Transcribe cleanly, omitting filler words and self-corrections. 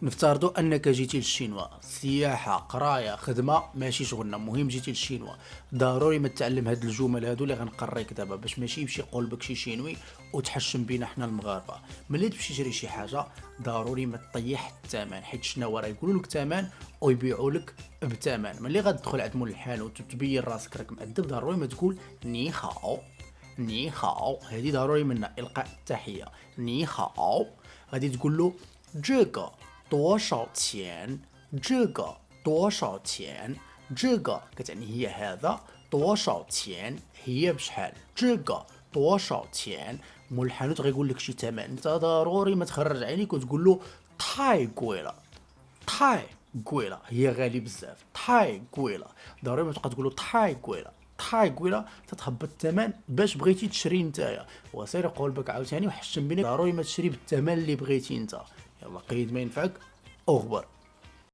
نفترضوا انك جيتي للشينوا، سياحه، قرايه، خدمه، ماشي شغلنا، مهم جيتي للشينوا. ضروري ما تتعلم هاد الجمل هادو اللي غنقريك دابا، باش ماشي يمشي يقول بك شي شينوي وتحشم بينا حنا المغاربه. ملي تمشي تشري شي حاجه ضروري ما تطيح الثمن، حيت شنو راه يقولوا لك ثمن ويبيعوا لك بثمن. ملي غتدخل عند مول الحانوت وتبين راسك راك مأدب، ضروري ما تقول ني خاو. ني خاو هذه ضروري منها القاء التحيه. ني خاو غادي تقول له جيجا 多少钱 جيجا 多少钱 جيجا كتعني هي هذا 多少钱 هي بشحال جيجا 多少钱 مول الحانوت غيقول لك شي ثمن، انت ضروري ما تخرج عينيك وتقول له تاي كويلا. تاي كويلا هي غالي بزاف، تاي كويلا ضروري ما تبقى تقول له تاي كويلا. تاي كويلا تتهبط الثمن باش بغيتي تشري نتايا، وسير يقول بك عاوتاني وحشم بينك ضروري ما تشري بالثمن اللي بغيتي انت. يلا قيد ما ينفعك اخبر.